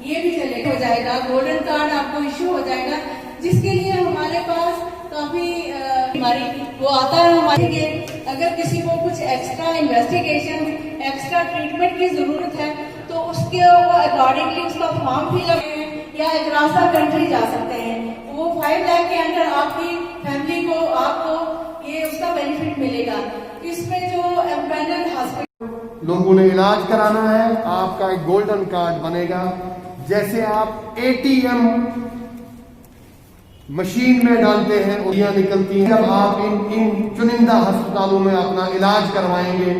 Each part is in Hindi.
ये भी चलेगा, हो जाएगा, गोल्डन कार्ड आपको इश्यू हो जाएगा, जिसके लिए हमारे पास काफी हमारी वो आता है हमारे लिए। अगर किसी को कुछ एक्स्ट्रा इन्वेस्टिगेशन, एक्स्ट्रा ट्रीटमेंट की जरूरत है तो उसके अकॉर्डिंगली उसका फॉर्म फिलअप या अक्रॉस द कंट्री जा सकते हैं। वो 5 लाख के अंदर आपकी फैमिली को, आपको ये उसका बेनिफिट मिलेगा। इसमें जो एम्पैनल हॉस्पिटल लोगों ने इलाज कराना है, आपका एक गोल्डन कार्ड बनेगा। जैसे आप एटीएम मशीन में डालते हैं, उंगलियां निकलती हैं, जब आप इन चुनिंदा अस्पतालों में अपना इलाज करवाएंगे,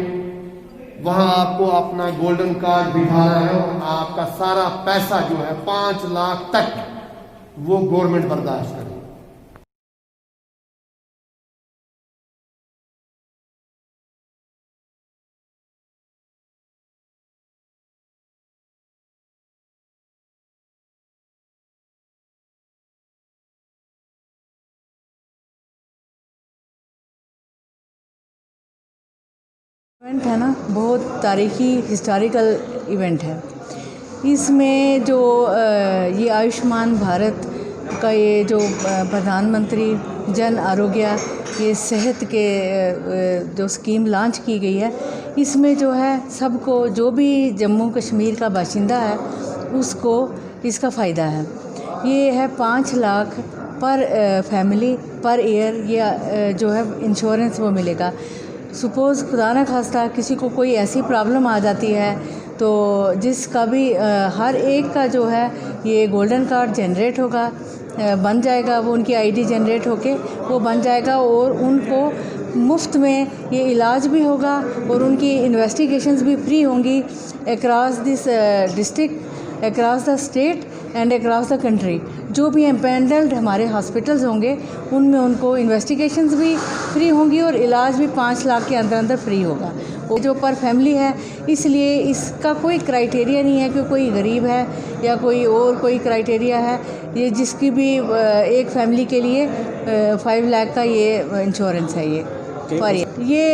वहां आपको अपना गोल्डन कार्ड दिखाना है और आपका सारा पैसा जो है 5 लाख तक वो गवर्नमेंट बर्दाश्त करेगी। इवेंट है ना, बहुत तारीखी हिस्टोरिकल इवेंट है। इसमें जो ये आयुष्मान भारत का ये जो प्रधानमंत्री जन आरोग्य ये सेहत के जो स्कीम लॉन्च की गई है, इसमें जो है सबको, जो भी जम्मू कश्मीर का बाशिंदा है उसको इसका फ़ायदा है। ये है 5 लाख पर फैमिली पर ईयर, ये जो है इंश्योरेंस वो मिलेगा। सपोज़ खुदा न खास्ता किसी को कोई ऐसी प्रॉब्लम आ जाती है तो जिसका भी हर एक का जो है ये गोल्डन कार्ड जनरेट होगा, बन जाएगा, वो उनकी आईडी जनरेट होके वो बन जाएगा और उनको मुफ्त में ये इलाज भी होगा और उनकी इन्वेस्टिगेशंस भी फ्री होंगी across this district, across the state and across the country. जो भी एम्पैनल्ड हमारे हॉस्पिटल्स होंगे उनमें उनको इन्वेस्टिगेशंस भी फ्री होंगी और इलाज भी 5 लाख के अंदर अंदर फ्री होगा। वो जो पर फैमिली है, इसलिए इसका कोई क्राइटेरिया नहीं है कि कोई गरीब है या कोई और कोई क्राइटेरिया है। ये जिसकी भी एक फैमिली के लिए 5 लाख का ये इंश्योरेंस है। ये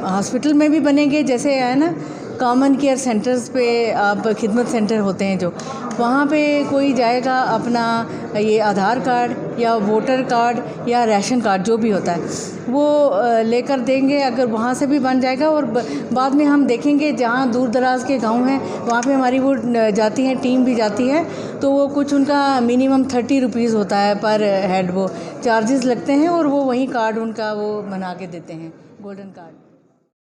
हॉस्पिटल में भी बनेंगे, जैसे है ना कॉमन केयर सेंटर्स पे आप खिदमत सेंटर होते हैं जो, वहाँ पे कोई जाएगा अपना ये आधार कार्ड या वोटर कार्ड या राशन कार्ड जो भी होता है वो लेकर देंगे, अगर वहाँ से भी बन जाएगा। और बाद में हम देखेंगे जहाँ दूर दराज के गांव हैं वहाँ पे हमारी वो जाती हैं, टीम भी जाती है, तो वो कुछ उनका मिनिमम 30 रुपीज़ होता है पर हेड, वो चार्जेस लगते हैं और वो वहीं कार्ड उनका वो बना के देते हैं, गोल्डन कार्ड।